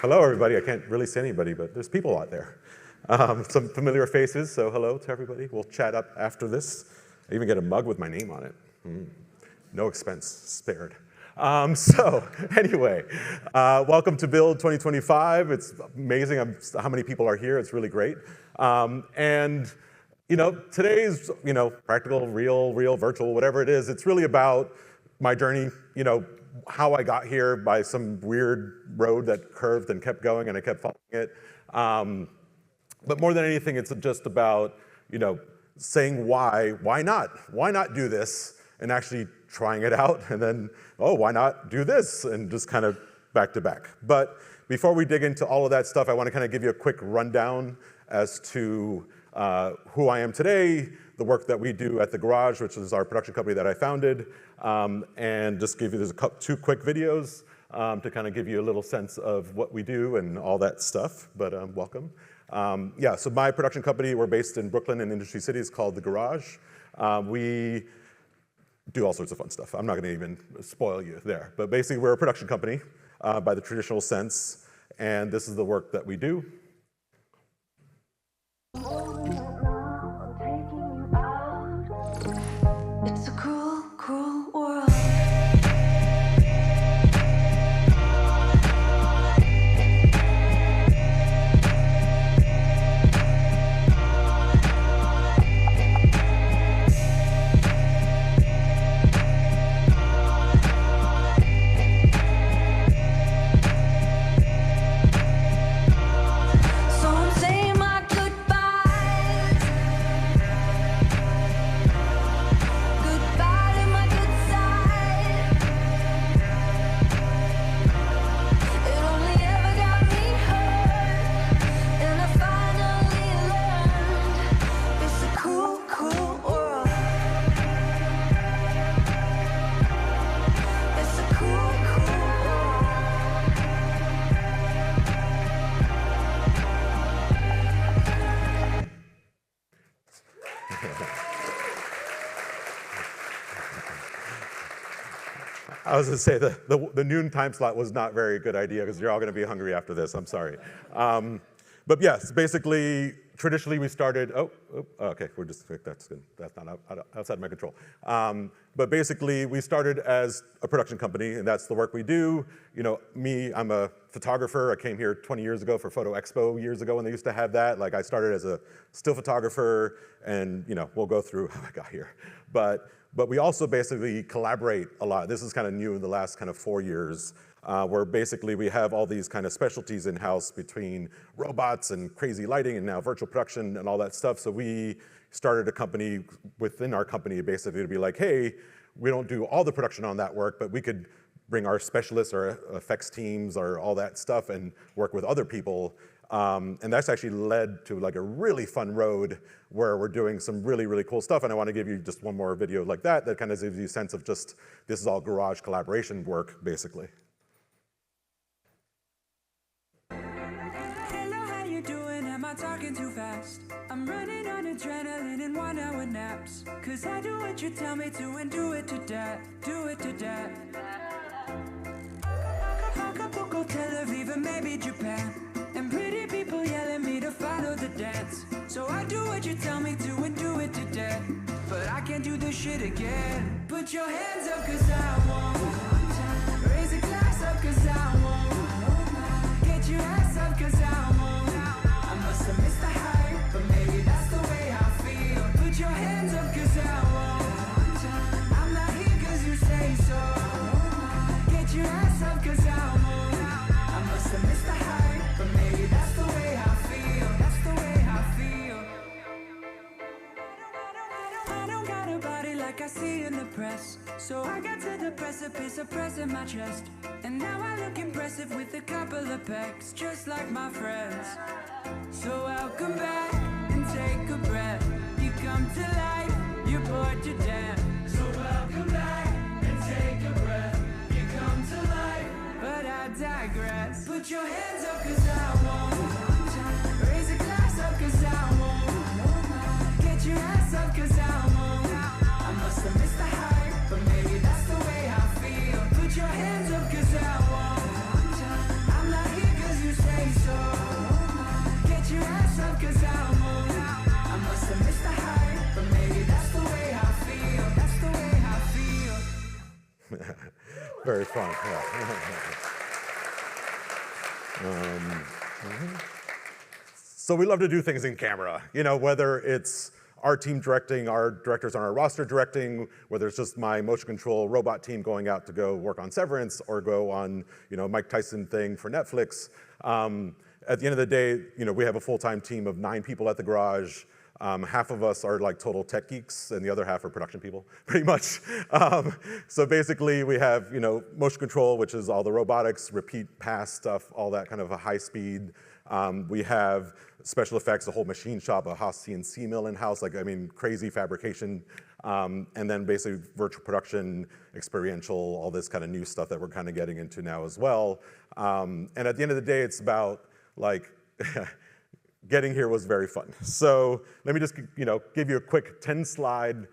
Hello, everybody. I can't really see anybody, but there's people out there. Some familiar faces, so hello to everybody. We'll chat up after this. I even get a mug with my name on it. No expense spared. Anyway, welcome to Build 2025. It's amazing how many people are here. It's really great. And today's, practical, real, virtual, whatever it is, it's really about my journey, how I got here by some weird road that curved and kept going and I kept following it. But more than anything, it's just about, saying why not do this and actually trying it out and then, oh, why not do this and just kind of back to back. But before we dig into all of that stuff, I want to kind of give you a quick rundown as to who I am today, the work that we do at The Garage, which is our production company that I founded, and just give you two quick videos to kind of give you a little sense of what we do and all that stuff, but welcome. Yeah, so my production company, we're based in Brooklyn and Industry City, is called The Garage. We do all sorts of fun stuff. I'm not going to even spoil you there, but basically we're a production company by the traditional sense, and this is the work that we do. It's a cruel, cruel world. I was going to say the noon time slot was not a very good idea because you're all going to be hungry after this. I'm sorry. But yes, basically, traditionally we started, okay, that's good. That's not outside my control. But basically, we started as a production company, and that's the work we do. Me, I'm a photographer. I came here 20 years ago for Photo Expo years ago when they used to have that. Like I started as a still photographer, and we'll go through how I got here. But we also basically collaborate a lot. This is kind of new in the last kind of 4 years, where basically we have all these kind of specialties in-house between robots and crazy lighting and now virtual production and all that stuff. So we started a company within our company basically to be like, hey, we don't do all the production on that work, but we could bring our specialists or effects teams or all that stuff and work with other people. And that's actually led to like a really fun road where we're doing some really, really cool stuff. And I want to give you just one more video like that kind of gives you a sense of just, this is all garage collaboration work, basically. Hello, how you doing? Am I talking too fast? I'm running on adrenaline and 1 hour naps. Cause I do what you tell me to and do it to death. Do it to death. Acapulco, Tel Aviv, and maybe Japan. And pretty people yell at me to follow the dance. So I do what you tell me to and do it to death. But I can't do this shit again. Put your hands up cause I won't. Raise a glass up cause I won't. Get your ass up cause I won't. I must have missed the hype, but maybe that's the way I feel. Put your hands up cause I won't. I'm not here cause you say so. Get your ass up cause I won't. I must have missed the hype, but maybe that's the way I feel. That's the way I feel. I don't got a body like I see in the press. So I got to the precipice of pressing my chest. And now I look impressive with a couple of pecs, just like my friends. So welcome back and take a breath. You come to life, you're bored to death. So welcome back and take a breath. You come to life, but I digress. Put your hands up cause I won't. Raise a glass up cause I won't. Get your ass up cause I won't. I must have missed the hype, but maybe that's the way I feel. Put your hands up cause I won't. I'm not here cause you very fun. Yeah. So we love to do things in camera, whether it's our team directing, our directors on our roster directing, whether it's just my motion control robot team going out to go work on Severance or go on, Mike Tyson thing for Netflix. At the end of the day, we have a full-time team of 9 people at the garage. Half of us are like total tech geeks, and the other half are production people, pretty much. So basically, we have motion control, which is all the robotics, repeat pass stuff, all that kind of a high speed. We have special effects, a whole machine shop, a Haas CNC mill in-house, crazy fabrication. And then basically virtual production, experiential, all this kind of new stuff that we're kind of getting into now as well. And at the end of the day, it's about getting here was very fun. So let me just give you a quick 10-slide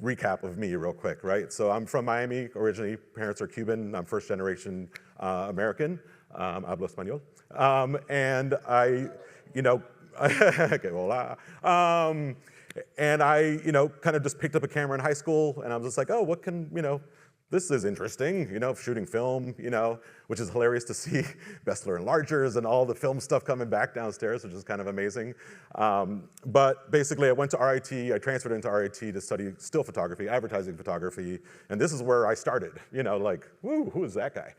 recap of me real quick, right? So I'm from Miami originally. Parents are Cuban. I'm first generation American. Hablo español. And I, okay, hola. And I, kind of just picked up a camera in high school, and I was just like, oh, what can, this is interesting, shooting film, which is hilarious to see Bessler enlargers and all the film stuff coming back downstairs, which is kind of amazing. But basically, I went to RIT, I transferred into RIT to study still photography, advertising photography, and this is where I started, woo, who is that guy?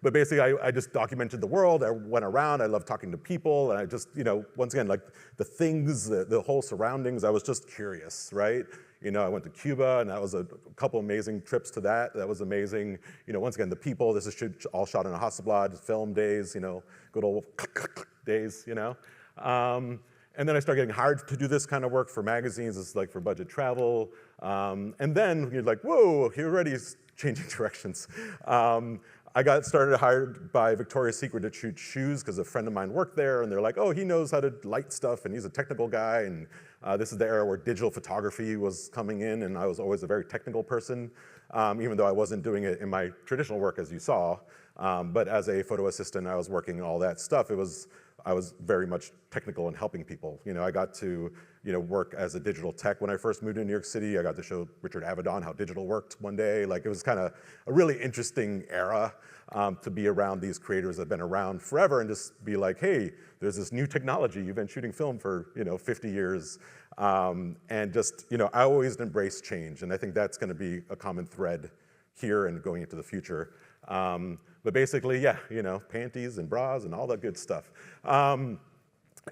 But basically, I just documented the world. I went around. I loved talking to people. And I just, once again, like the things, the whole surroundings, I was just curious, right? I went to Cuba, and that was a couple amazing trips to that. That was amazing. Once again, the people, this is all shot in a Hasselblad, film days, good old days, And then I started getting hired to do this kind of work for magazines. This is like for budget travel. And then you're like, whoa, he already is changing directions. I got hired by Victoria's Secret to shoot shoes because a friend of mine worked there, and they're like, oh, he knows how to light stuff, and he's a technical guy, and this is the era where digital photography was coming in, and I was always a very technical person, even though I wasn't doing it in my traditional work, as you saw. But as a photo assistant, I was working all that stuff. I was very much technical and helping people. I got to work as a digital tech when I first moved to New York City. I got to show Richard Avedon how digital worked one day. It was kind of a really interesting era to be around these creators that have been around forever and just be like, hey, there's this new technology. You've been shooting film for 50 years. And just, I always embrace change. And I think that's going to be a common thread here and going into the future. But basically, yeah, panties and bras and all that good stuff.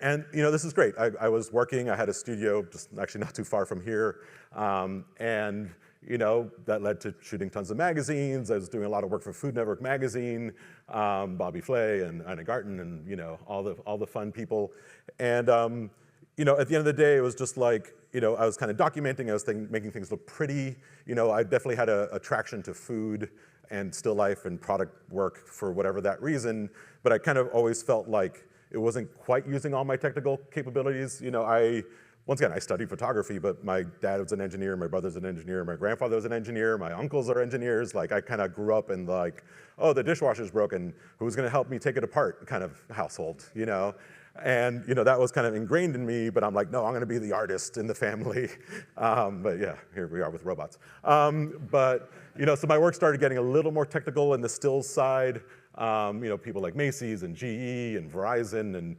And this is great. I was working. I had a studio just actually not too far from here, and that led to shooting tons of magazines. I was doing a lot of work for Food Network magazine, Bobby Flay and Ina Garten, and all the fun people. And at the end of the day, it was just like I was kind of documenting. I was making things look pretty. I definitely had a attraction to food and still life and product work for whatever that reason. But I kind of always felt like it wasn't quite using all my technical capabilities. Once again, I studied photography, but my dad was an engineer, my brother's an engineer, my grandfather was an engineer, my uncles are engineers. I kind of grew up in oh, the dishwasher's broken, who's gonna help me take it apart kind of household, And that was kind of ingrained in me, but I'm like, no, I'm gonna be the artist in the family. But yeah, here we are with robots. So my work started getting a little more technical in the stills side. People like Macy's and GE and Verizon, and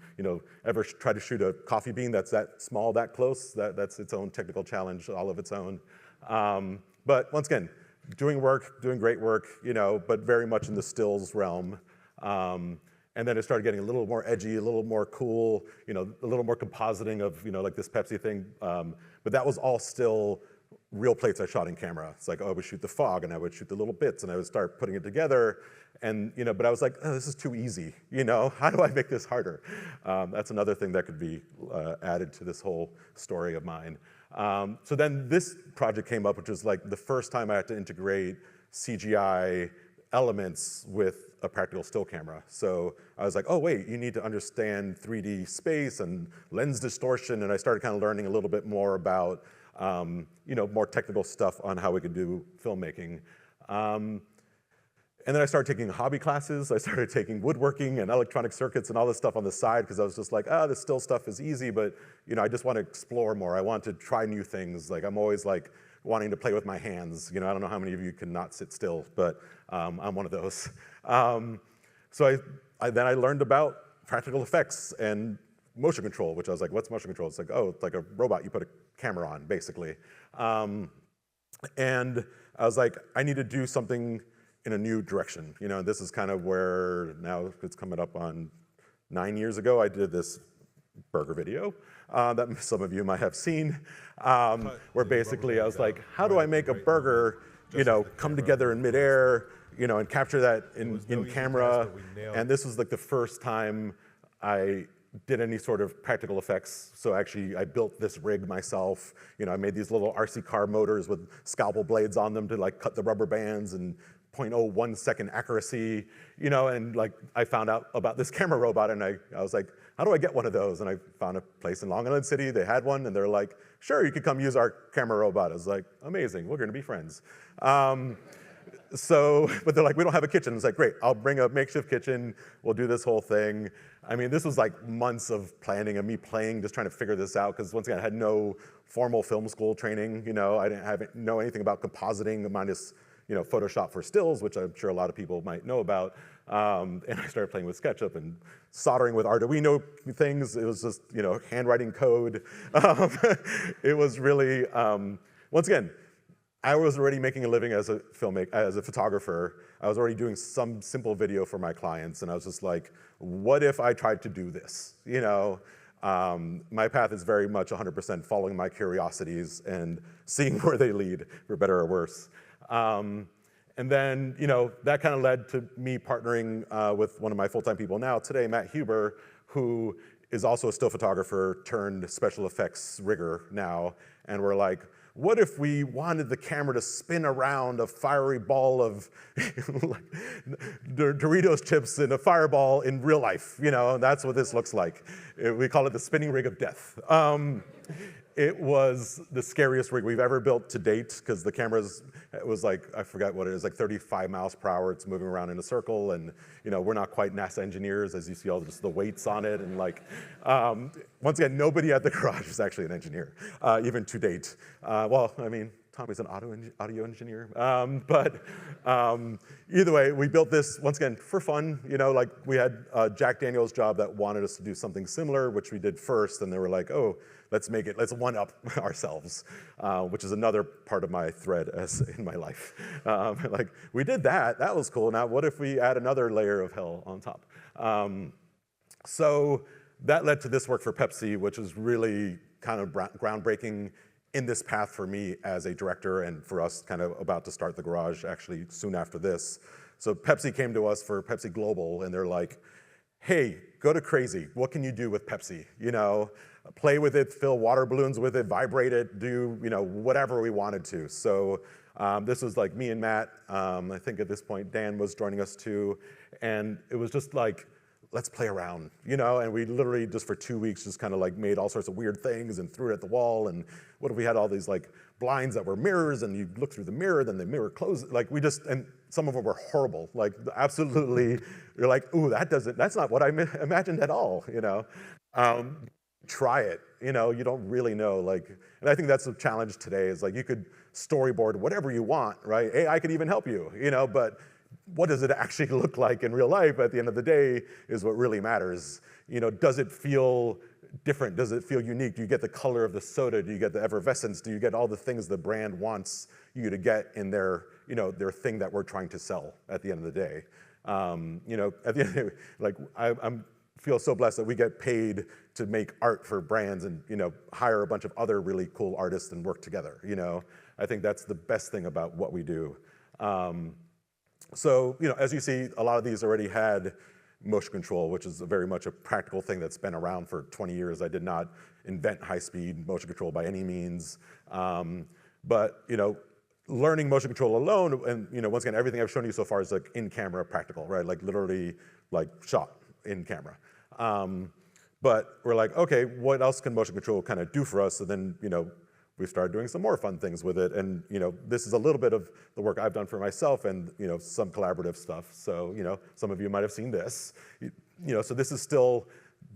ever try to shoot a coffee bean that's that small, that close, that's its own technical challenge, all of its own. But once again, doing great work, but very much in the stills realm. And then it started getting a little more edgy, a little more cool, a little more compositing of, like this Pepsi thing. But that was all still real plates I shot in camera. It's like, oh, I would shoot the fog, and I would shoot the little bits, and I would start putting it together. And, but I was like, oh, this is too easy. How do I make this harder? That's another thing that could be added to this whole story of mine. So then this project came up, which was like the first time I had to integrate CGI elements with a practical still camera. So I was like, oh wait, you need to understand 3D space and lens distortion, and I started kind of learning a little bit more about more technical stuff on how we could do filmmaking. And then I started taking hobby classes. I started taking woodworking and electronic circuits and all this stuff on the side because I was just like, this still stuff is easy, but I just want to explore more. I want to try new things. I'm always wanting to play with my hands. I don't know how many of you can not sit still, but I'm one of those. So then I learned about practical effects and motion control, which I was like, what's motion control? It's like, oh, it's like a robot you put a camera on, basically. And I was like, I need to do something in a new direction. This is kind of where now it's coming up on 9 years ago, I did this burger video that some of you might have seen, where basically I was like, how do I make a burger, come together in midair, and capture that in camera? And this was like the first time I did any sort of practical effects. So actually, I built this rig myself. I made these little RC car motors with scalpel blades on them to like cut the rubber bands and 0.01 second accuracy, and like I found out about this camera robot, and I was like, how do I get one of those? And I found a place in Long Island City, they had one, and they're like, sure, you could come use our camera robot. I was like, amazing, we're gonna be friends. But they're like, we don't have a kitchen. It's like, great, I'll bring a makeshift kitchen, we'll do this whole thing. I mean, this was like months of planning and me playing, just trying to figure this out, because once again, I had no formal film school training, I didn't know anything about compositing minus Photoshop for stills, which I'm sure a lot of people might know about. And I started playing with SketchUp and soldering with Arduino things. It was just, handwriting code. It was really, once again, I was already making a living as a filmmaker, as a photographer. I was already doing some simple video for my clients, and I was just like, what if I tried to do this? My path is very much 100% following my curiosities and seeing where they lead, for better or worse. And then, that kind of led to me partnering with one of my full-time people now today, Matt Huber, who is also a still photographer turned special effects rigger now. And we're like, what if we wanted the camera to spin around a fiery ball of Doritos chips in a fireball in real life? That's what this looks like. We call it the spinning rig of death. It was the scariest rig we've ever built to date, because the it was like, I forgot what it is, like 35 miles per hour. It's moving around in a circle, and we're not quite NASA engineers, as you see all just the weights on it, and like, once again, nobody at the garage is actually an engineer, even to date. Well, I mean, Tommy's an audio engineer, but either way, we built this once again for fun. Like we had a Jack Daniel's job that wanted us to do something similar, which we did first, and they were like, oh, let's one-up ourselves, which is another part of my thread in my life. Like, we did that was cool. Now, what if we add another layer of hell on top? So that led to this work for Pepsi, which is really kind of groundbreaking in this path for me as a director, and for us kind of about to start the garage actually soon after this. So Pepsi came to us for Pepsi Global, and they're like, hey, go to crazy. What can you do with Pepsi? Play with it, fill water balloons with it, vibrate it, do whatever we wanted to. So this was like me and Matt. I think at this point Dan was joining us too, and it was just like, let's play around, and we literally just for 2 weeks just kind of like made all sorts of weird things and threw it at the wall. And what if we had all these like blinds that were mirrors, and you look through the mirror, then the mirror closed, like and some of them were horrible, like absolutely, you're like, ooh, that's not what I imagined at all, Try it, you don't really know, and I think that's the challenge today, is like you could storyboard whatever you want, right? AI could even help you, but what does it actually look like in real life at the end of the day is what really matters. Does it feel different? Does it feel unique? Do you get the color of the soda? Do you get the effervescence? Do you get all the things the brand wants you to get in their thing that we're trying to sell at the end of the day? At the end, like I'm feel so blessed that we get paid to make art for brands and hire a bunch of other really cool artists and work together. I think that's the best thing about what we do. So as you see, a lot of these already had motion control, which is very much a practical thing that's been around for 20 years. I did not invent high-speed motion control by any means, but learning motion control alone, and once again, everything I've shown you so far is like in-camera practical, right? Like literally, like shot in camera. But we're like, okay, what else can motion control kind of do for us? And then we started doing some more fun things with it, and this is a little bit of the work I've done for myself, and some collaborative stuff. So some of you might have seen this. So this is still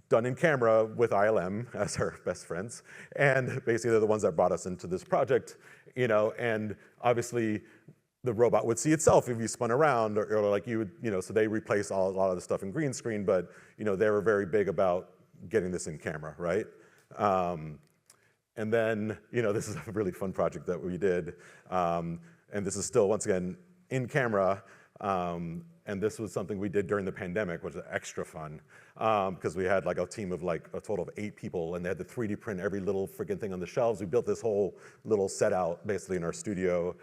done in camera with ILM as our best friends, and basically they're the ones that brought us into this project. and obviously the robot would see itself if you spun around, or like you would, so they replaced a lot of the stuff in green screen, but they were very big about getting this in camera, right? And then, this is a really fun project that we did, and this is still, once again, in camera, and this was something we did during the pandemic, which was extra fun, because we had like a team of like a total of 8 people, and they had to 3D print every little freaking thing on the shelves. We built this whole little set out basically in our studio,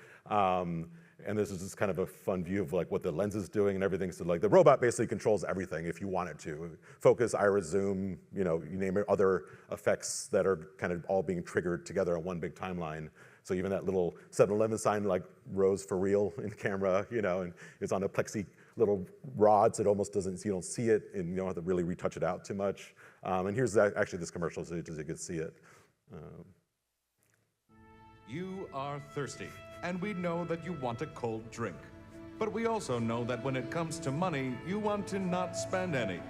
and this is just kind of a fun view of like what the lens is doing and everything. So like the robot basically controls everything if you want it to. Focus, iris, zoom, you name it, other effects that are kind of all being triggered together on one big timeline. So even that little 7-Eleven sign like rose for real in camera, and it's on a plexi little rod, so it almost doesn't, you don't see it, and you don't have to really retouch it out too much. And here's actually this commercial, so you can see it. You are thirsty, and we know that you want a cold drink. But we also know that when it comes to money, you want to not spend any.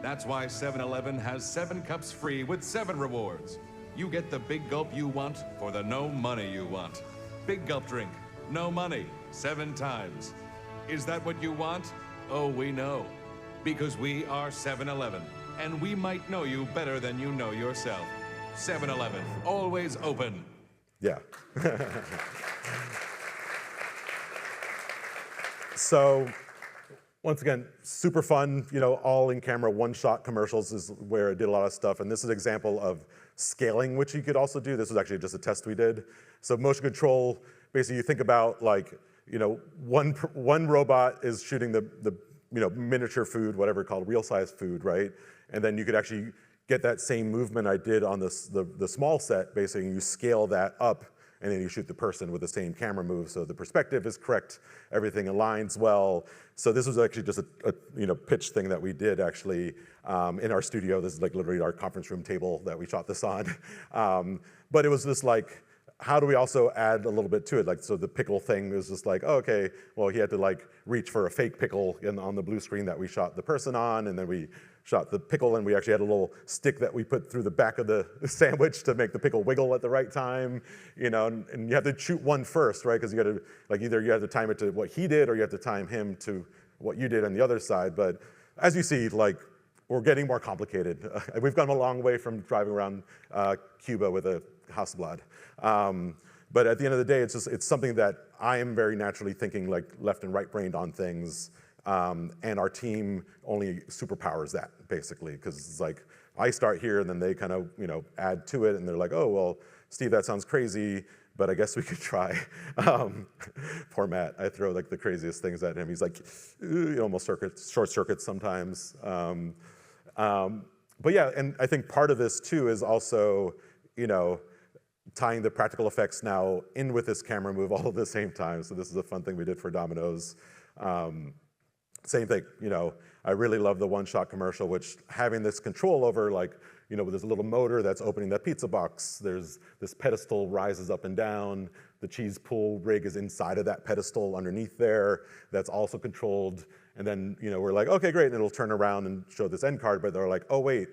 That's why 7-Eleven has 7 cups free with 7 rewards. You get the big gulp you want for the no money you want. Big gulp drink, no money, 7 times. Is that what you want? Oh, we know. Because we are 7-Eleven, and we might know you better than you know yourself. 7-Eleven, always open. Yeah. So, once again, super fun, all in camera, one-shot commercials is where I did a lot of stuff, and this is an example of scaling, which you could also do. This was actually just a test we did. So motion control, basically you think about like, one robot is shooting the miniature food, whatever called real-size food, right? And then you could actually get that same movement I did on the small set, basically, and you scale that up, and then you shoot the person with the same camera move, so the perspective is correct, everything aligns well. So this was actually just a pitch thing that we did actually in our studio. This is like literally our conference room table that we shot this on. But it was just like, how do we also add a little bit to it? Like, so the pickle thing was just like, oh, okay, well, he had to like reach for a fake pickle on the blue screen that we shot the person on, and then we shot the pickle, and we actually had a little stick that we put through the back of the sandwich to make the pickle wiggle at the right time, and you have to shoot one first, right? Because you got to, like, either you have to time it to what he did, or you have to time him to what you did on the other side. But as you see, like, we're getting more complicated. We've come a long way from driving around Cuba with a Hasselblad. But at the end of the day, it's something that I am very naturally thinking like left and right brained on things, and our team only superpowers that basically, because it's like I start here and then they kind of add to it, and they're like, oh well, Steve, that sounds crazy, but I guess we could try. Poor Matt, I throw like the craziest things at him. He's like, almost short circuits sometimes. But yeah, and I think part of this too is also, tying the practical effects now in with this camera move all at the same time. So this is a fun thing we did for Domino's. Same thing, I really love the one-shot commercial, which having this control over, like, there's a little motor that's opening that pizza box. There's this pedestal rises up and down. The cheese pull rig is inside of that pedestal underneath there. That's also controlled. And then, we're like, okay, great. And it'll turn around and show this end card, but they're like, oh, wait.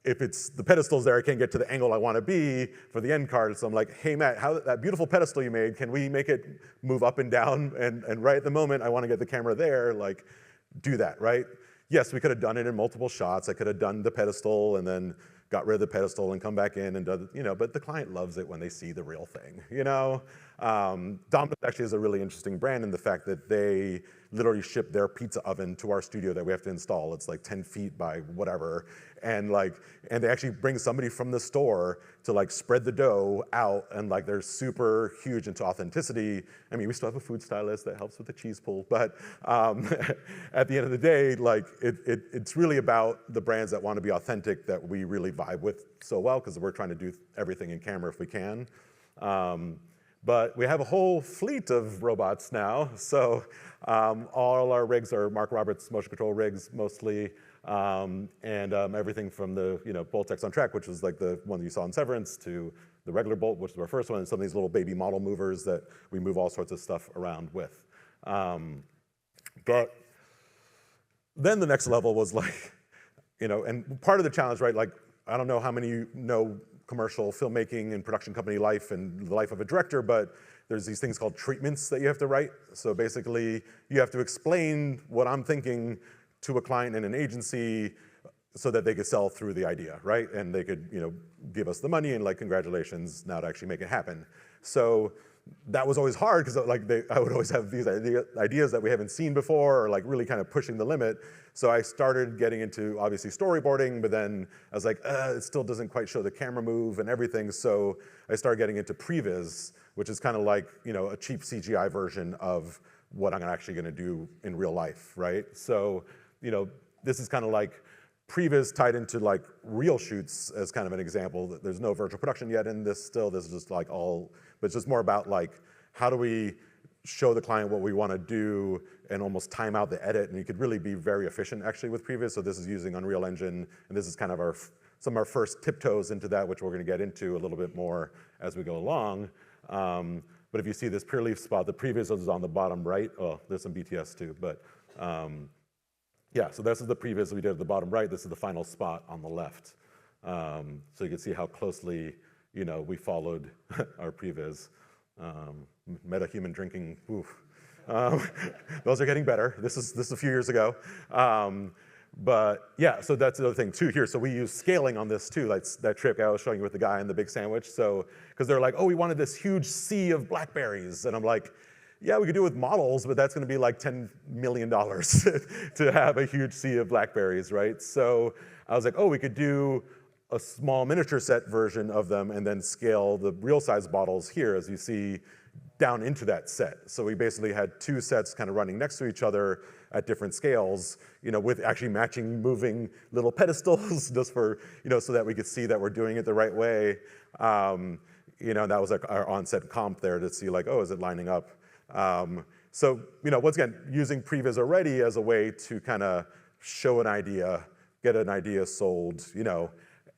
If it's the pedestal's there, I can't get to the angle I want to be for the end card. So I'm like, hey, Matt, that beautiful pedestal you made, can we make it move up and down? And right at the moment, I want to get the camera there, like, do that, right? Yes, we could have done it in multiple shots. I could have done the pedestal and then got rid of the pedestal and come back in and done, but the client loves it when they see the real thing, Domino's actually is a really interesting brand in the fact that they literally ship their pizza oven to our studio that we have to install. It's like 10 feet by whatever. And they actually bring somebody from the store to like spread the dough out, and like they're super huge into authenticity. I mean, we still have a food stylist that helps with the cheese pull, but at the end of the day, like it's really about the brands that want to be authentic that we really vibe with so well, because we're trying to do everything in camera if we can. But we have a whole fleet of robots now. So all our rigs are Mark Roberts motion control rigs mostly, and everything from the Boltex on track, which was like the one you saw in Severance, to the regular Bolt, which was our first one, and some of these little baby model movers that we move all sorts of stuff around with. But then the next level was like, and part of the challenge, right? Like, I don't know how many commercial filmmaking and production company life and the life of a director, but there's these things called treatments that you have to write. So basically, you have to explain what I'm thinking to a client in an agency so that they could sell through the idea, right? And they could, give us the money and like, congratulations, now to actually make it happen. So that was always hard because like I would always have these ideas that we haven't seen before, or like really kind of pushing the limit. So I started getting into obviously storyboarding, but then I was like, it still doesn't quite show the camera move and everything. So I started getting into Previs, which is kind of like a cheap CGI version of what I'm actually going to do in real life, right? So this is kind of like Previs tied into like real shoots as kind of an example. There's no virtual production yet in this still. This is just like all, but it's just more about like, how do we show the client what we want to do and almost time out the edit? And you could really be very efficient actually with Previs. So this is using Unreal Engine, and this is kind of some of our first tiptoes into that, which we're going to get into a little bit more as we go along. But if you see this pure leaf spot, the Previs is on the bottom right. Oh, there's some BTS too, but yeah, so this is the Previs we did at the bottom right. This is the final spot on the left. So you can see how closely, we followed our Previs. Meta-human drinking, oof. Those are getting better. This is a few years ago. But yeah, so that's the other thing too here. So we use scaling on this too. That's that trick I was showing you with the guy in the big sandwich. So, because they're like, oh, we wanted this huge sea of blackberries. And I'm like, yeah, we could do it with models, but that's going to be like $10 million to have a huge sea of blackberries, right? So I was like, oh, we could do a small miniature set version of them and then scale the real size bottles here, as you see, down into that set. So we basically had two sets kind of running next to each other at different scales, with actually matching moving little pedestals just for, so that we could see that we're doing it the right way. And that was like our on-set comp there to see like, oh, is it lining up? So, once again, using Previs already as a way to kind of show an idea, get an idea sold,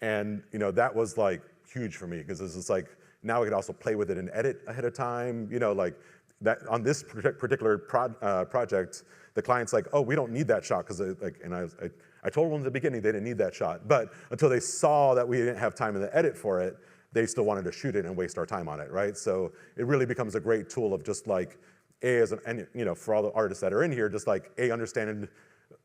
and, that was like huge for me because it's just like, now we could also play with it and edit ahead of time, like that on this particular project, the client's like, oh, we don't need that shot because I told them in the beginning they didn't need that shot, but until they saw that we didn't have time in the edit for it, they still wanted to shoot it and waste our time on it, right? So it really becomes a great tool of just like, for all the artists that are in here, just like, understanding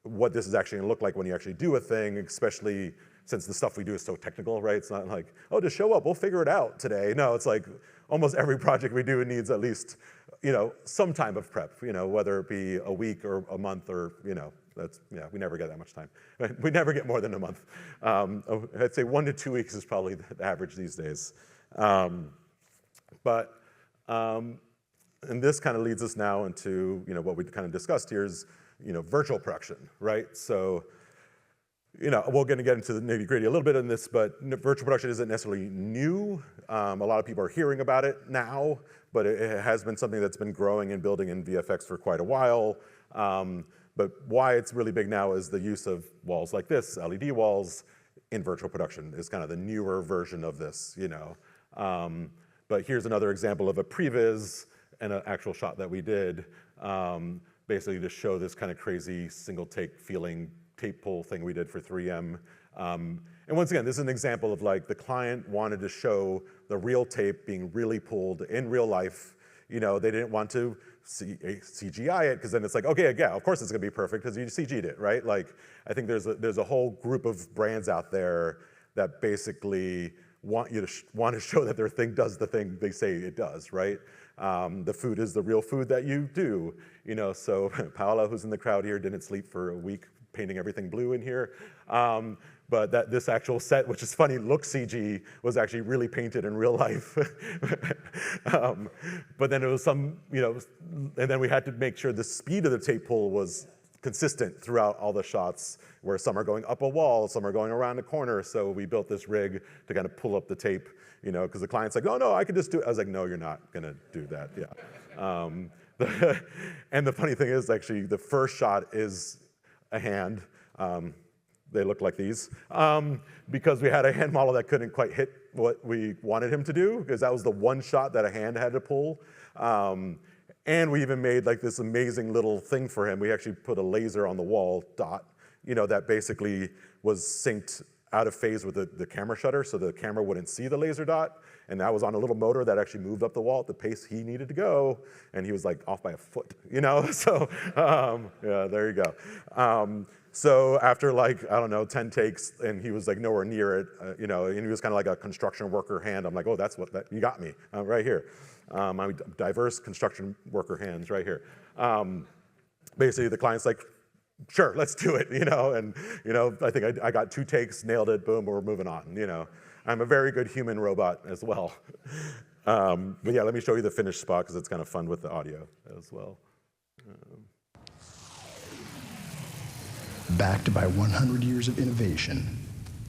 what this is actually gonna look like when you actually do a thing, especially since the stuff we do is so technical, right? It's not like, oh, just show up, we'll figure it out today. No, it's like almost every project we do needs at least, some time of prep, whether it be a week or a month or, we never get that much time. We never get more than a month. I'd say 1 to 2 weeks is probably the average these days. And this kind of leads us now into, what we kind of discussed here is, virtual production, right? So, we're going to get into the nitty-gritty a little bit in this, but virtual production isn't necessarily new. A lot of people are hearing about it now, but it has been something that's been growing and building in VFX for quite a while. But why it's really big now is the use of walls like this, LED walls, in virtual production is kind of the newer version of this, But here's another example of a previs and an actual shot that we did, basically to show this kind of crazy single take feeling tape pull thing we did for 3M. And once again, this is an example of like the client wanted to show the real tape being really pulled in real life. They didn't want to CGI it because then it's like, okay, yeah, of course it's gonna be perfect because you CG'd it, right? Like, I think there's a whole group of brands out there that basically want to show that their thing does the thing they say it does, right? The food is the real food that you do, So Paola, who's in the crowd here, didn't sleep for a week painting everything blue in here. But this actual set, which is funny, looks CG, was actually really painted in real life. But then it was and then we had to make sure the speed of the tape pull was consistent throughout all the shots, where some are going up a wall, some are going around a corner. So we built this rig to kind of pull up the tape, because the client's like, oh no, I could just do it. I was like, no, you're not gonna do that, yeah. And the funny thing is, actually, the first shot is a hand. They look like these, because we had a hand model that couldn't quite hit what we wanted him to do, because that was the one shot that a hand had to pull. And we even made like this amazing little thing for him. We actually put a laser on the wall, dot, that basically was synced out of phase with the camera shutter, so the camera wouldn't see the laser dot. And that was on a little motor that actually moved up the wall at the pace he needed to go, and he was like off by a foot, you know? So yeah, there you go. So after like, I don't know, 10 takes, and he was like nowhere near it, you know, and he was kind of like a construction worker hand. I'm like, oh, that's what, you got me, right here. I'm diverse construction worker hands right here. Basically, the client's like, sure, let's do it, you know, and, you know, I think I got 2 takes, nailed it, boom, we're moving on, you know. I'm a very good human robot as well. But yeah, let me show you the finished spot, because it's kind of fun with the audio as well. Backed by 100 years of innovation,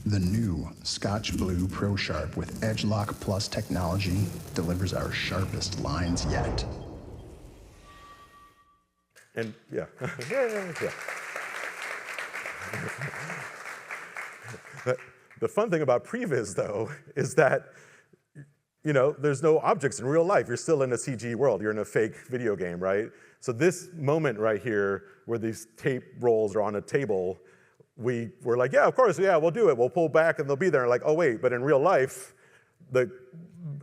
the new Scotch Blue Pro Sharp with Edge Lock Plus technology delivers our sharpest lines yet. And yeah, yeah. The fun thing about Previs, though, is that, you know, there's no objects in real life. You're still in a CG world. You're in a fake video game, right? So this moment right here, where these tape rolls are on a table, we're like, yeah, of course, yeah, we'll do it. We'll pull back and they'll be there. And like, oh wait, but in real life,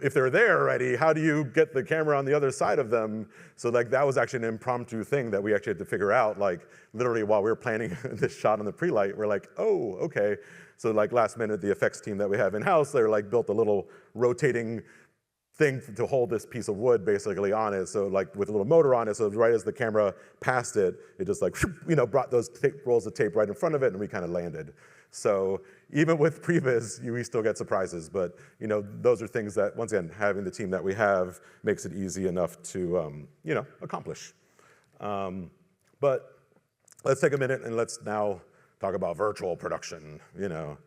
if they're there already, how do you get the camera on the other side of them? So like that was actually an impromptu thing that we actually had to figure out, like literally while we were planning this shot on the pre-light, we're like, oh, okay. So like last minute, the effects team that we have in-house, they're like built a little rotating thing to hold this piece of wood basically on it. So like with a little motor on it, so right as the camera passed it, it just like, you know, brought those rolls of tape right in front of it and we kind of landed. So even with Previs, we still get surprises, but you know, those are things that, once again, having the team that we have makes it easy enough to, you know, accomplish. But let's take a minute and let's now talk about virtual production, you know.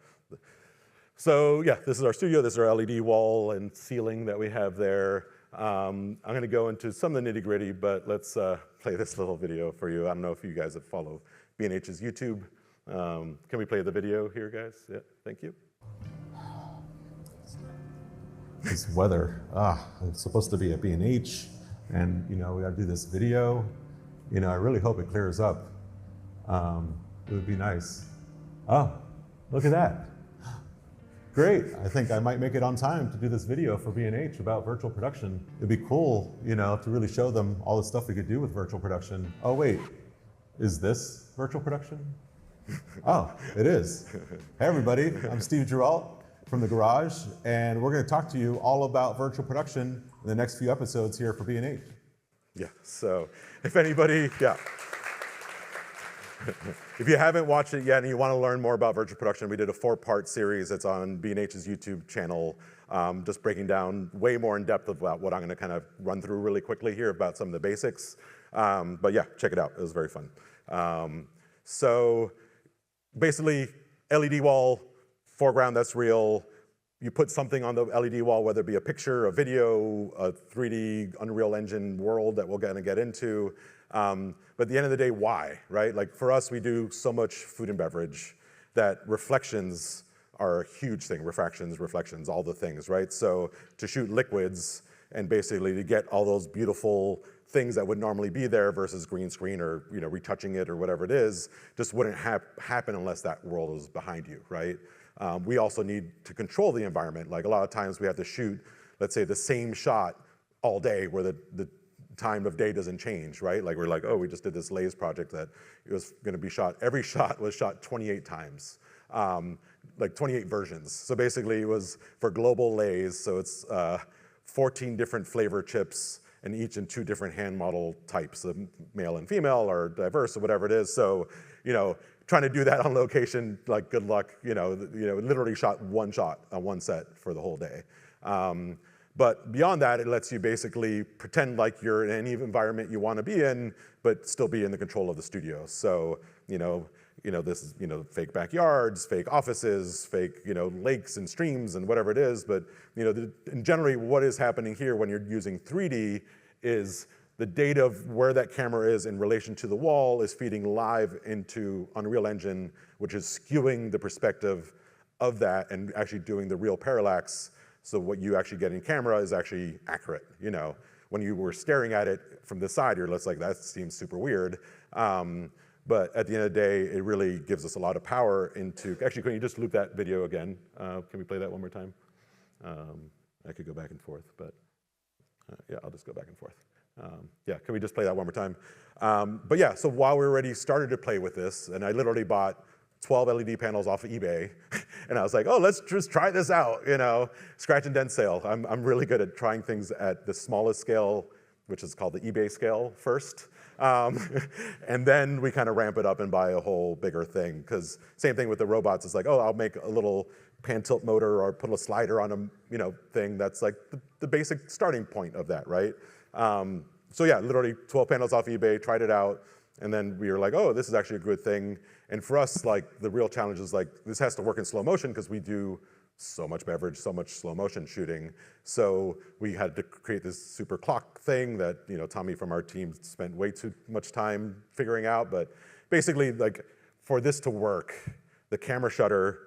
So yeah, this is our studio, this is our LED wall and ceiling that we have there. I'm gonna go into some of the nitty gritty, but let's play this little video for you. I don't know if you guys have followed B&H's YouTube. Can we play the video here, guys? Yeah, thank you. This weather, it's supposed to be at B&H, and you know, we gotta do this video. You know, I really hope it clears up. It would be nice. Oh, look at that. Great, I think I might make it on time to do this video for B&H about virtual production. It'd be cool, you know, to really show them all the stuff we could do with virtual production. Oh wait, is this virtual production? Oh, it is. Hey everybody, I'm Steve Giralt from the garage, and we're gonna talk to you all about virtual production in the next few episodes here for B&H. Yeah, so if anybody, yeah. If you haven't watched it yet and you want to learn more about virtual production, we did a 4-part series that's on B&H's YouTube channel, just breaking down way more in depth about what I'm going to kind of run through really quickly here about some of the basics. But yeah, check it out. It was very fun. So basically, LED wall, foreground that's real. You put something on the LED wall, whether it be a picture, a video, a 3D Unreal Engine world that we're going to get into. But at the end of the day, why, right? Like for us, we do so much food and beverage that reflections are a huge thing. Refractions, reflections, all the things, right? So to shoot liquids and basically to get all those beautiful things that would normally be there versus green screen or, you know, retouching it or whatever it is, just wouldn't happen unless that world was behind you, right? We also need to control the environment. Like a lot of times we have to shoot, let's say, the same shot all day where the time of day doesn't change, right? Like we're like, oh, we just did this lathe project that it was gonna be shot, every shot was shot 28 times, like 28 versions. So basically it was for global lathes, so it's 14 different flavor chips and each in 2 different hand model types, male and female or diverse or whatever it is. So, you know, trying to do that on location, like good luck, you know, literally shot one shot on one set for the whole day. But beyond that, it lets you basically pretend like you're in any environment you want to be in, but still be in the control of the studio. So, you know, this is, you know, fake backyards, fake offices, fake, you know, lakes and streams and whatever it is. But, you know, and generally what is happening here when you're using 3D is the data of where that camera is in relation to the wall is feeding live into Unreal Engine, which is skewing the perspective of that and actually doing the real parallax. So what you actually get in camera is actually accurate. You know, when you were staring at it from the side, you're just like, that seems super weird. But at the end of the day, it really gives us a lot of power into, actually, can you just loop that video again? Can we play that one more time? I could go back and forth, but yeah, I'll just go back and forth. Yeah, can we just play that one more time? But yeah, so while we already started to play with this, and I literally bought 12 LED panels off of eBay, and I was like, oh, let's just try this out, you know, scratch and dent sale. I'm really good at trying things at the smallest scale, which is called the eBay scale first. And then we kind of ramp it up and buy a whole bigger thing, because same thing with the robots. It's like, oh, I'll make a little pan tilt motor or put a slider on a thing. That's like the basic starting point of that, right? So yeah, literally 12 panels off eBay, tried it out, and then we were like, oh, this is actually a good thing. And for us, like, the real challenge is like, this has to work in slow motion because we do so much beverage, so much slow motion shooting. So we had to create this super clock thing that, you know, Tommy from our team spent way too much time figuring out. But basically, like, for this to work, the camera shutter,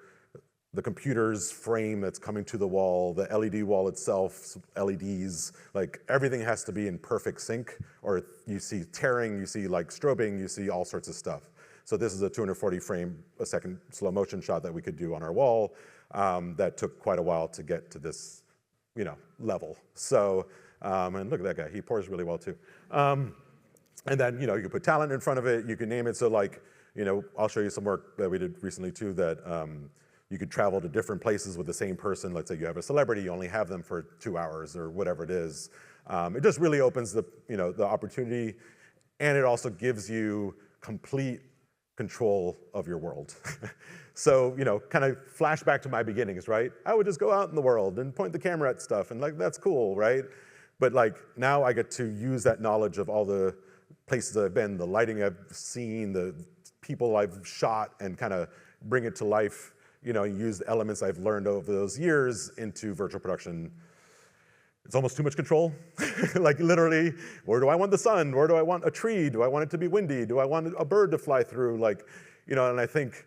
the computer's frame that's coming to the wall, the LED wall itself, LEDs, like everything has to be in perfect sync, or you see tearing, you see like strobing, you see all sorts of stuff. So this is a 240 frame a second slow motion shot that we could do on our wall that took quite a while to get to this, you know, level. So, and look at that guy, he pours really well too. And then, you know, you can put talent in front of it, you can name it. So like, you know, I'll show you some work that we did recently too that you could travel to different places with the same person. Let's say you have a celebrity, you only have them for 2 hours or whatever it is. It just really opens the, you know, the opportunity, and it also gives you complete control of your world. So, you know, kind of flash back to my beginnings, right? I would just go out in the world and point the camera at stuff, and like, that's cool, right? But like, now I get to use that knowledge of all the places I've been, the lighting I've seen, the people I've shot, and kind of bring it to life, you know, use the elements I've learned over those years into virtual production. It's almost too much control. Like literally, where do I want the sun? Where do I want a tree? Do I want it to be windy? Do I want a bird to fly through? Like, you know, and I think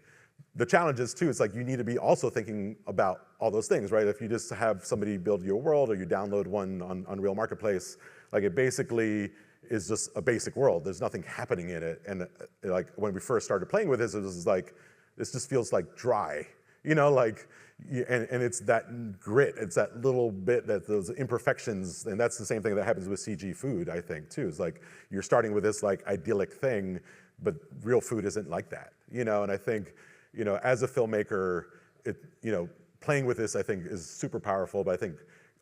the challenge is too, it's like you need to be also thinking about all those things, right? If you just have somebody build you a world or you download one on Unreal Marketplace, like it basically is just a basic world. There's nothing happening in it. And like when we first started playing with this, it was like, this just feels like dry. You know, like, and it's that grit, it's that little bit, that those imperfections, and that's the same thing that happens with CG food, I think, too. It's like, you're starting with this like idyllic thing, but real food isn't like that, you know? And I think, you know, as a filmmaker, you know, playing with this, I think, is super powerful, but I think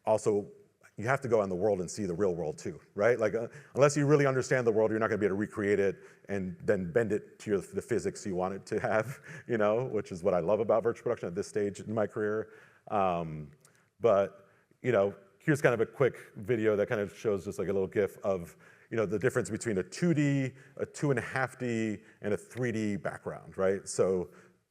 also, you have to go out in the world and see the real world too, right? Like, unless you really understand the world, you're not gonna be able to recreate it and then bend it to the physics you want it to have, you know, which is what I love about virtual production at this stage in my career. But, you know, here's kind of a quick video that kind of shows just like a little GIF of, you know, the difference between a 2D, a 2.5D, and a 3D background, right? So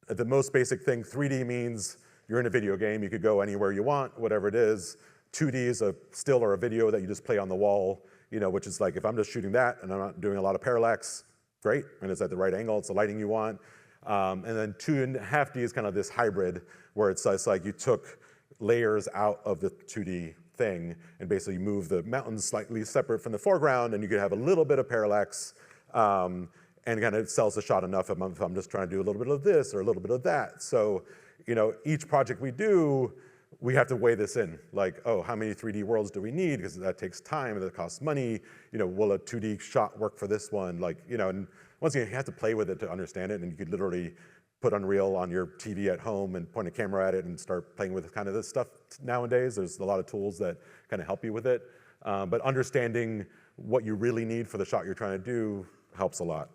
the most basic thing, 3D means you're in a video game, you could go anywhere you want, whatever it is. 2D is a still or a video that you just play on the wall, you know, which is like, if I'm just shooting that and I'm not doing a lot of parallax, great, and it's at the right angle, it's the lighting you want. And then 2.5D is kind of this hybrid where it's like you took layers out of the 2D thing and basically move the mountains slightly separate from the foreground, and you could have a little bit of parallax, and kind of sells the shot enough if I'm just trying to do a little bit of this or a little bit of that. So, you know, each project we do, we have to weigh this in, like, oh, how many 3D worlds do we need? Because that takes time and that costs money. You know, will a 2D shot work for this one? Like, you know, and once again, you have to play with it to understand it, and you could literally put Unreal on your TV at home and point a camera at it and start playing with kind of this stuff nowadays. There's a lot of tools that kind of help you with it. But understanding what you really need for the shot you're trying to do helps a lot.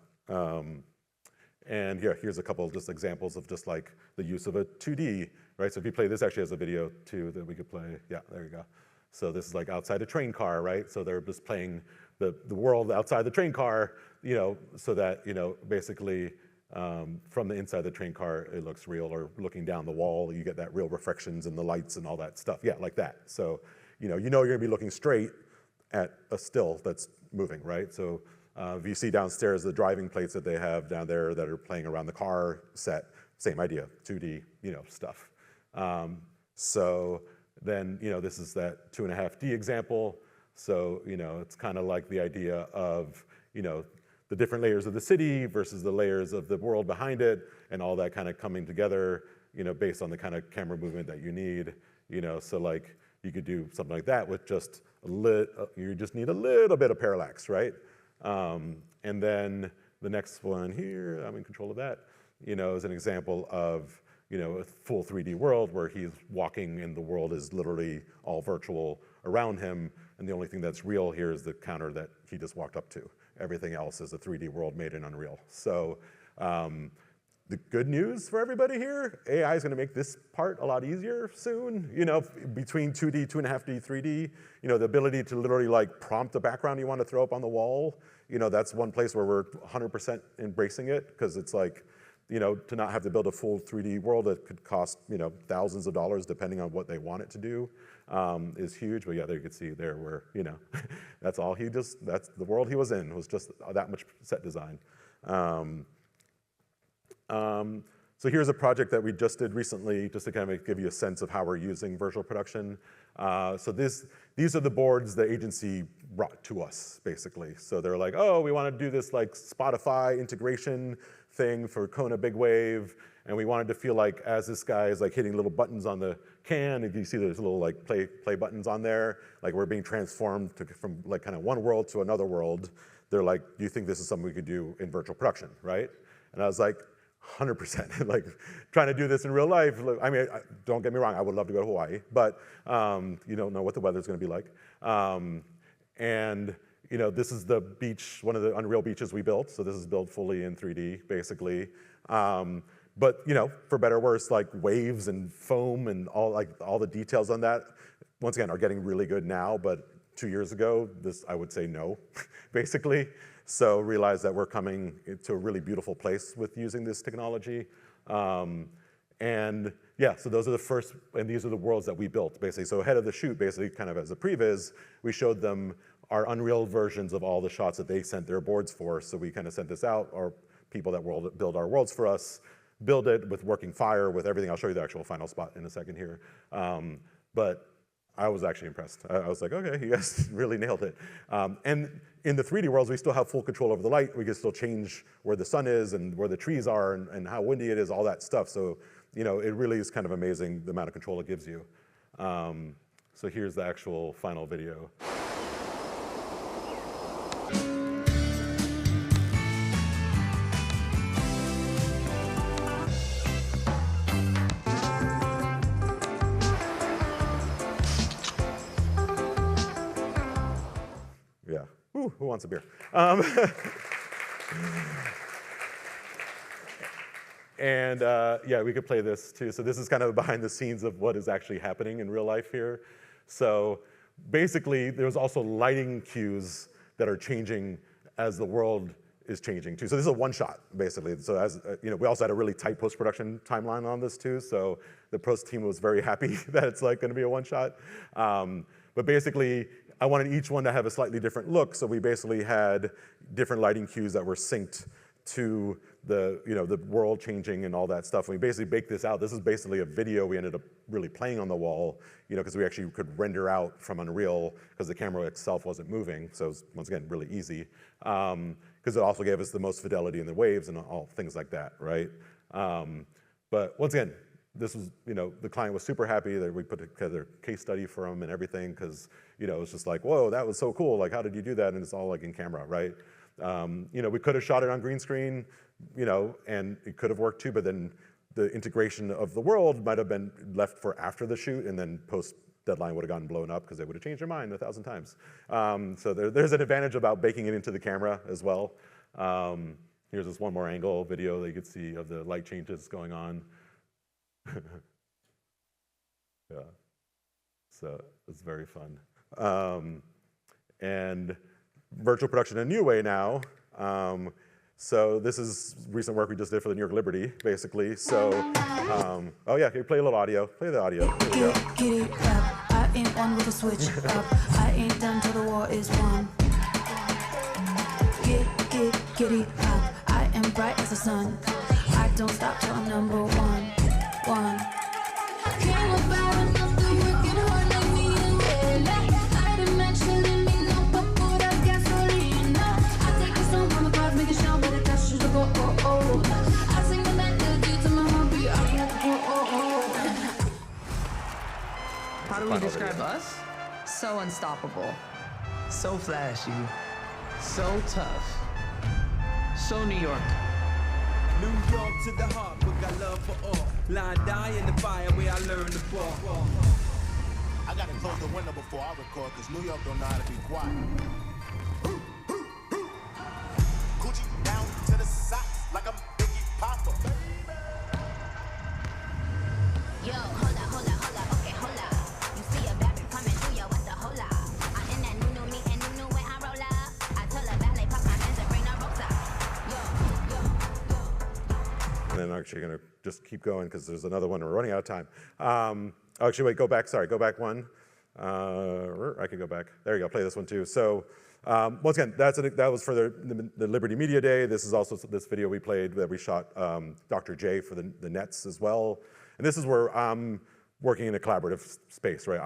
And here's a couple of just examples of just like the use of a 2D, right? So if you play this, actually has a video too that we could play. Yeah, there you go. So this is like outside a train car, right? So they're just playing the world outside the train car, you know, so that, you know, basically from the inside the train car, it looks real, or looking down the wall, you get that real reflections and the lights and all that stuff. Yeah, like that. So, you know you're gonna be looking straight at a still that's moving, right? So if you see downstairs the driving plates that they have down there that are playing around the car set, same idea, 2D, you know, stuff. So then, you know, this is that 2.5D example. So, you know, it's kind of like the idea of, you know, the different layers of the city versus the layers of the world behind it, and all that kind of coming together, based on the kind of camera movement that you need. So like you could do something like that with just you just need a little bit of parallax, right? And then the next one here, I'm in control of that, is an example of a full 3D world where he's walking and the world is literally all virtual around him, and the only thing that's real here is the counter that he just walked up to. Everything else is a 3D world made in Unreal. So the good news for everybody here, AI is going to make this part a lot easier soon. Between 2D, 2.5D, 3D, the ability to literally like prompt a background you want to throw up on the wall, that's one place where we're 100% embracing it, because it's like, to not have to build a full 3D world that could cost, thousands of dollars depending on what they want it to do, is huge. But yeah, there you can see there where, that's the world he was in, was just that much set design. So here's a project that we just did recently, just to kind of give you a sense of how we're using virtual production. So these are the boards the agency brought to us, basically. So they're like, oh, we want to do this like Spotify integration thing for Kona Big Wave, and we wanted to feel like as this guy is like hitting little buttons on the can, and you see there's little like play buttons on there, like we're being transformed from like kind of one world to another world. They're like, do you think this is something we could do in virtual production, right? And I was like, 100%, like trying to do this in real life. I mean, don't get me wrong, I would love to go to Hawaii, but you don't know what the weather's gonna be like. And this is the beach, one of the Unreal beaches we built. So this is built fully in 3D, basically. But for better or worse, like waves and foam and all the details on that, once again, are getting really good now, but 2 years ago, I would say no, basically. So realize that we're coming to a really beautiful place with using this technology. And yeah, so those are the first, and these are the worlds that we built, basically. So ahead of the shoot, basically, kind of as a previs, we showed them our Unreal versions of all the shots that they sent their boards for. So we kind of sent this out, our people that build our worlds for us, build it with working fire, with everything. I'll show you the actual final spot in a second here. But I was actually impressed. I was like, okay, you guys really nailed it. And in the 3D worlds, we still have full control over the light. We can still change where the sun is and where the trees are and how windy it is, all that stuff. So, it really is kind of amazing the amount of control it gives you. So here's the actual final video. Yeah. Ooh, who wants a beer? And yeah, we could play this too. So this is kind of behind the scenes of what is actually happening in real life here. So basically, there's also lighting cues that are changing as the world is changing too. So this is a one shot, basically. So as we also had a really tight post-production timeline on this too. So the post team was very happy that it's like gonna be a one shot. But basically, I wanted each one to have a slightly different look. So we basically had different lighting cues that were synced to the world changing and all that stuff. And we basically baked this out. This is basically a video we ended up really playing on the wall, because we actually could render out from Unreal because the camera itself wasn't moving. So it was, once again, really easy. Because it also gave us the most fidelity in the waves and all things like that, right? But once again, this was, the client was super happy that we put together a case study for them and everything, because, it was just like, whoa, that was so cool. Like, how did you do that? And it's all like in camera, right? We could have shot it on green screen, and it could have worked too, but then the integration of the world might have been left for after the shoot, and then post deadline would have gotten blown up because they would have changed their mind 1,000 times. So there's an advantage about baking it into the camera as well. Here's this one more angle video that you could see of the light changes going on. Yeah, so it's very fun. And virtual production in a new way now. So this is recent work we just did for the New York Liberty, basically. So, oh yeah, can you play a little audio? Play the audio. Here we go. Get it up. I ain't on with a switch up. I ain't done till the war is won. Get it up. I am bright as the sun. I don't stop till I'm number one. Came about enough to working hard like me and Ella. I didn't mention me no pura gasolina. I take the song from above, make it How do we describe us? So unstoppable, so flashy, so tough, so New York. New York to the heart, but got love for all. Line die in the fire where I learned to fall. I gotta close the window before I record, cause New York don't know how to be quiet. Gucci down to the socks like I'm Biggie Papa. Yo, hold up, okay, hold up. You see a bad bitch coming through, yo, what's the hold up? I'm in that new me and new when I roll up. I tell a ballet, pop my hands and bring the ropes up. And then I'm actually gonna just keep going because there's another one. We're running out of time. Actually, wait, go back. Sorry, go back one. I can go back. There you go. Play this one too. So once again, that was for the Liberty Media Day. This is also this video we played that we shot Dr. J for the Nets as well. And this is where I'm working in a collaborative space, right?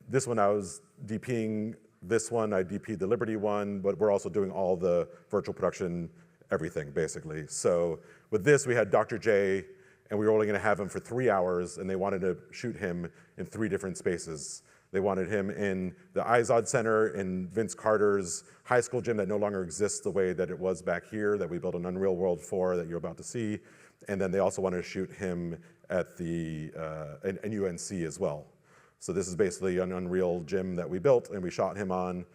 This one I was DPing. This one I DP'd the Liberty one, but we're also doing all the virtual production, everything basically. So with this, we had Dr. J, and we were only gonna have him for 3 hours, and they wanted to shoot him in 3 different spaces. They wanted him in the Izod Center, in Vince Carter's high school gym that no longer exists the way that it was back here, that we built an Unreal World for, that you're about to see. And then they also wanted to shoot him at the in UNC as well. So this is basically an Unreal gym that we built and we shot him on.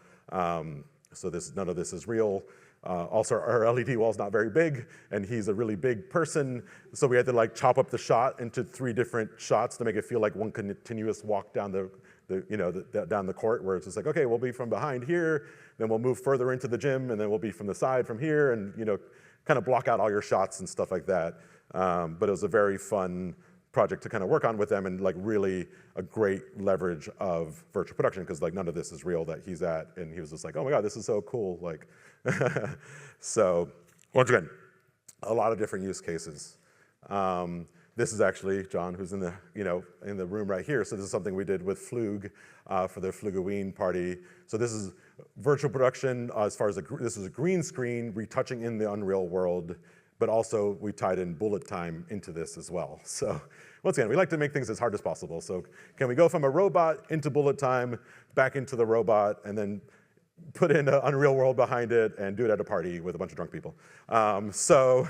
So none of this is real. Also, our LED wall is not very big, and he's a really big person, so we had to like chop up the shot into 3 different shots to make it feel like one continuous walk down down the court, where it's just like, okay, we'll be from behind here, then we'll move further into the gym, and then we'll be from the side from here, and kind of block out all your shots and stuff like that. But it was a very fun project to kind of work on with them, and like really a great leverage of virtual production, because like none of this is real that he's at, and he was just like, oh my god, this is so cool, like. So once again, a lot of different use cases. This is actually John, who's in the in the room right here. So this is something we did with Flug for the Flugoween party. So this is virtual production as far as this is a green screen retouching in the Unreal world, but also we tied in bullet time into this as well. So once again, we like to make things as hard as possible. So can we go from a robot into bullet time, back into the robot, and then put in an Unreal World behind it and do it at a party with a bunch of drunk people. So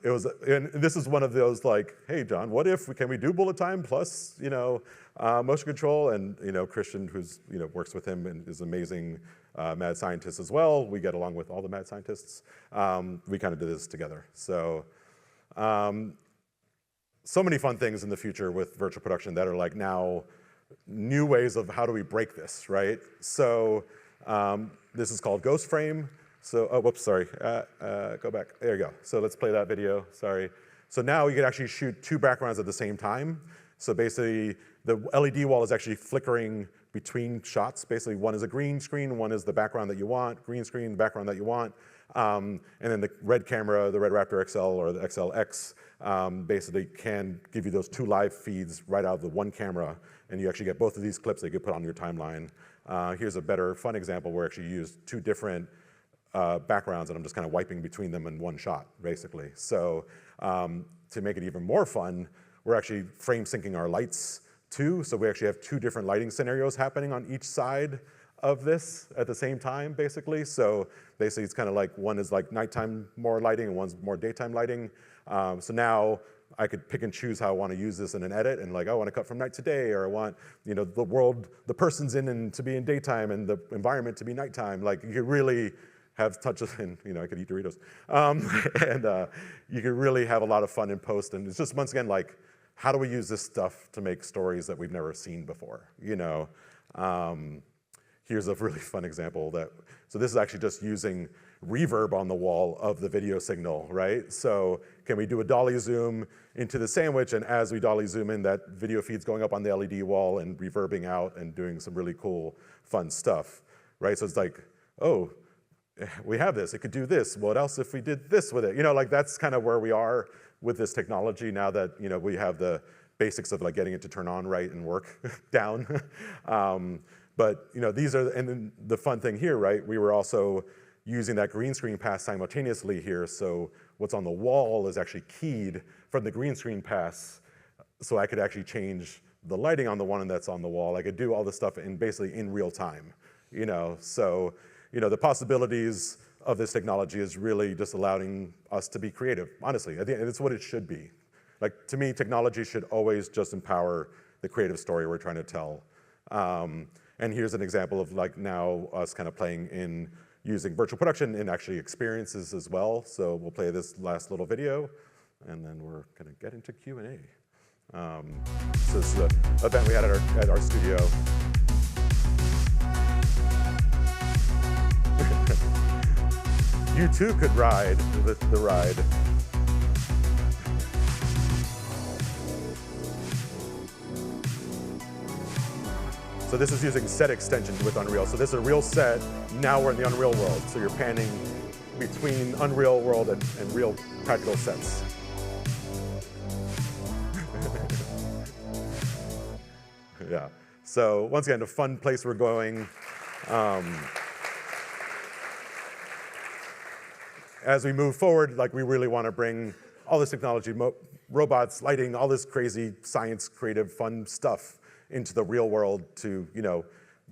it was, and this is one of those like, hey John, what if can we do bullet time plus motion control? And Christian, who's works with him and is an amazing mad scientist as well. We get along with all the mad scientists. We kind of did this together. So so many fun things in the future with virtual production that are like now new ways of how do we break this, right? So this is called Ghostframe. So, oh, whoops, sorry, go back, there you go. So let's play that video, sorry. So now you can actually shoot 2 backgrounds at the same time. So basically, the LED wall is actually flickering between shots. Basically, one is a green screen, one is the background that you want, green screen, background that you want. And then the red camera, the Red Raptor XL or the XLX, basically can give you those 2 live feeds right out of the one camera, and you actually get both of these clips that you could put on your timeline. Here's a better, fun example where I actually used 2 different backgrounds, and I'm just kind of wiping between them in one shot, basically. So to make it even more fun, we're actually frame syncing our lights too. So we actually have 2 different lighting scenarios happening on each side of this at the same time, basically. So basically it's kind of like one is like nighttime more lighting and one's more daytime lighting. So now I could pick and choose how I want to use this in an edit, and like, I want to cut from night to day, or I want the person's in and to be in daytime and the environment to be nighttime. Like you could really have touches, and I could eat Doritos. And you could really have a lot of fun in post, and it's just, once again, like, how do we use this stuff to make stories that we've never seen before, Here's a really fun example so this is actually just using reverb on the wall of the video signal, right? So can we do a dolly zoom into the sandwich, and as we dolly zoom in, that video feed's going up on the LED wall and reverbing out and doing some really cool, fun stuff, right? So it's like, oh, we have this, it could do this. What else if we did this with it? Like that's kind of where we are with this technology now that, we have the basics of like getting it to turn on right and work down. But these are, and then the fun thing here, right? We were also using that green screen pass simultaneously here. So what's on the wall is actually keyed from the green screen pass. So I could actually change the lighting on the one that's on the wall. I could do all this stuff basically in real time, So, the possibilities of this technology is really just allowing us to be creative, honestly. I think it's what it should be. Like, to me, technology should always just empower the creative story we're trying to tell. And here's an example of like now us kind of playing in using virtual production in actually experiences as well. So we'll play this last little video, and then we're gonna get into Q&A. So this is an event we had at our studio. You too could ride the ride. So this is using set extensions with Unreal. So this is a real set. Now we're in the Unreal world. So you're panning between Unreal world and real practical sets. Yeah. So once again, a fun place we're going. As we move forward, like we really want to bring all this technology, robots, lighting, all this crazy science, creative, fun stuff into the real world to,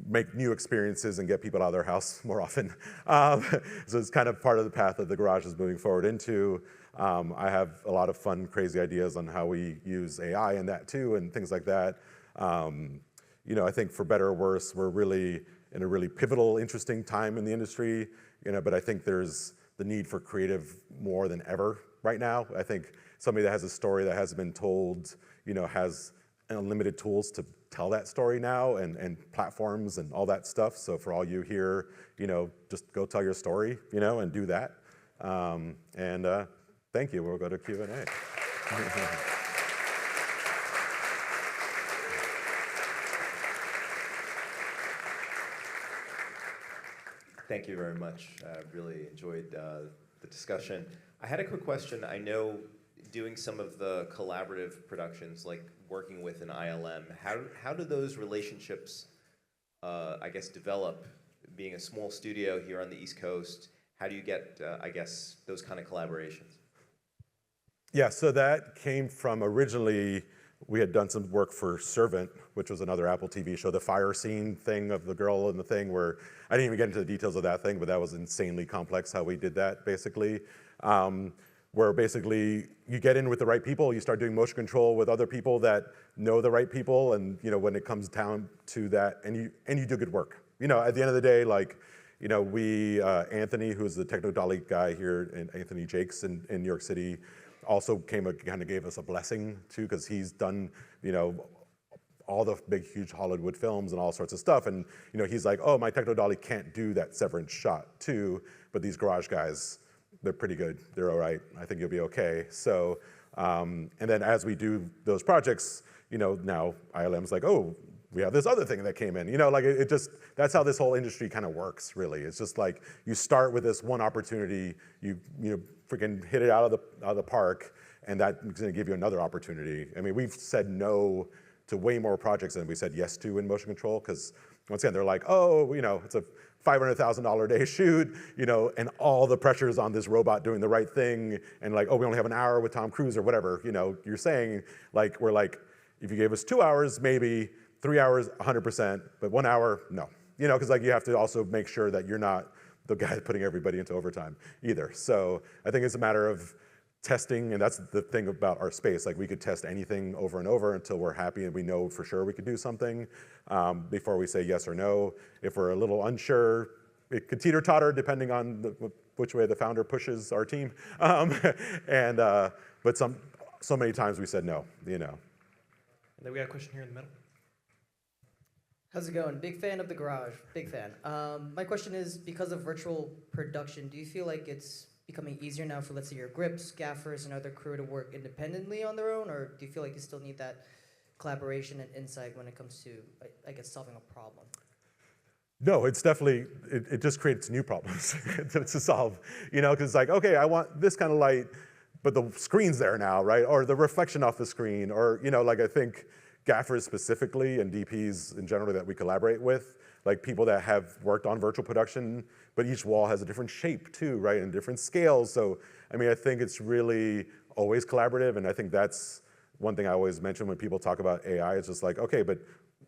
make new experiences and get people out of their house more often. So it's kind of part of the path that the garage is moving forward into. I have a lot of fun, crazy ideas on how we use AI in that too, and things like that. I think for better or worse, we're really in a really pivotal, interesting time in the industry. But I think there's the need for creative more than ever right now. I think somebody that has a story that hasn't been told, has unlimited tools to tell that story now, and platforms and all that stuff. So for all you here, just go tell your story, and do that. Thank you. We'll go to Q&A. Thank you very much. I really enjoyed the discussion. I had a quick question. I know doing some of the collaborative productions, like working with an ILM, how do those relationships, develop? Being a small studio here on the East Coast, how do you get, those kind of collaborations? Yeah, so that came from originally, we had done some work for Servant, which was another Apple TV show, the fire scene thing of the girl in the thing where, I didn't even get into the details of that thing, but that was insanely complex how we did that, basically. Where basically you get in with the right people, you start doing motion control with other people that know the right people, and when it comes down to that, and you do good work. At the end of the day, we, Anthony, who's the Techno-Dolly guy here, and Anthony Jakes in New York City, also kind of gave us a blessing too, because he's done, all the big, huge Hollywood films and all sorts of stuff. And, he's like, oh, my Techno-Dolly can't do that Severance shot too, but these garage guys, they're pretty good. They're all right. I think you'll be okay. So, and then as we do those projects, now ILM's like, oh, we have this other thing that came in. It just, that's how this whole industry kind of works, really. It's just like, you start with this one opportunity, you freaking hit it out of the park, and that's gonna give you another opportunity. I mean, we've said no to way more projects than we said yes to in motion control, because once again, they're like, oh, it's a $500,000 a day shoot, and all the pressures on this robot doing the right thing, and like, oh, we only have an hour with Tom Cruise or whatever, you're saying, like, we're like, if you gave us 2 hours, maybe 3 hours, 100%, but 1 hour, no. Because like you have to also make sure that you're not the guy putting everybody into overtime either. So I think it's a matter of testing, and that's the thing about our space. Like we could test anything over and over until we're happy and we know for sure we could do something before we say yes or no. If we're a little unsure, it could teeter-totter depending on which way the founder pushes our team. But so many times we said no, And then we got a question here in the middle. How's it going? Big fan of the garage, big fan. My question is, because of virtual production, do you feel like it's becoming easier now for, let's say, your grips, gaffers, and other crew to work independently on their own, or do you feel like you still need that collaboration and insight when it comes to, solving a problem? No, it's definitely, it just creates new problems to solve, because it's like, okay, I want this kind of light, but the screen's there now, right? Or the reflection off the screen, or, I think gaffers specifically and DPs in general that we collaborate with, like people that have worked on virtual production, but each wall has a different shape too, right? And different scales. So, I think it's really always collaborative, and I think that's one thing I always mention when people talk about AI is just like, okay, but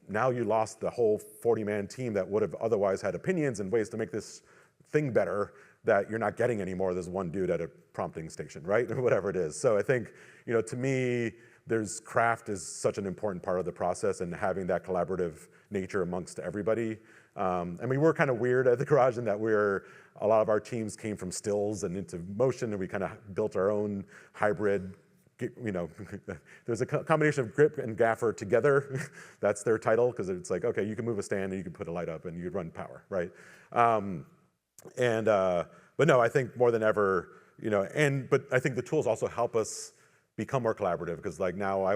now you lost the whole 40-man team that would have otherwise had opinions and ways to make this thing better that you're not getting anymore. There's one dude at a prompting station, right? Whatever it is. So I think, to me, craft is such an important part of the process, and having that collaborative nature amongst everybody. We're kind of weird at the garage in that a lot of our teams came from stills and into motion, and we kind of built our own hybrid. There's a combination of grip and gaffer together. That's their title, because it's like, okay, you can move a stand and you can put a light up and you run power, right? But no, I think more than ever, but I think the tools also help us become more collaborative, because like now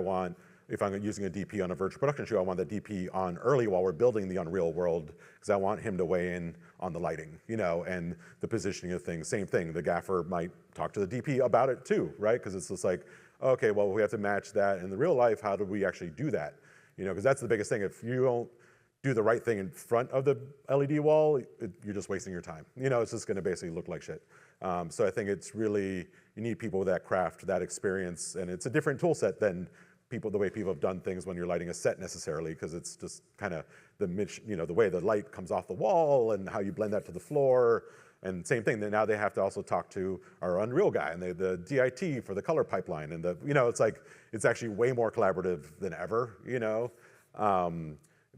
if I'm using a DP on a virtual production show, I want the DP on early while we're building the Unreal world, because I want him to weigh in on the lighting, and the positioning of things. Same thing, the gaffer might talk to the DP about it too, right? Because it's just like, okay, well, we have to match that in the real life. How do we actually do that? Because that's the biggest thing. If you don't do the right thing in front of the LED wall, you're just wasting your time. It's just gonna basically look like shit. So I think it's really, you need people with that craft, that experience, and it's a different tool set than the way people have done things when you're lighting a set necessarily, because it's just kind of the way the light comes off the wall and how you blend that to the floor. And same thing, now they have to also talk to our Unreal guy and the DIT for the color pipeline, and it's like, it's actually way more collaborative than ever,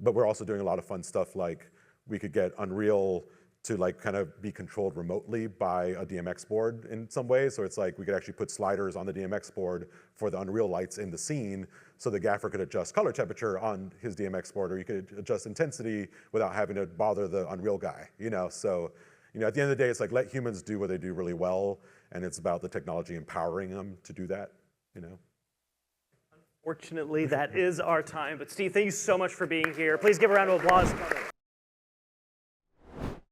But we're also doing a lot of fun stuff, like we could get Unreal to like kind of be controlled remotely by a DMX board in some ways. So it's like we could actually put sliders on the DMX board for the Unreal lights in the scene, so the gaffer could adjust color temperature on his DMX board, or you could adjust intensity without having to bother the Unreal guy, So, at the end of the day, it's like, let humans do what they do really well, and it's about the technology empowering them to do that, Unfortunately, that is our time. But Steve, thank you so much for being here. Please give a round of applause.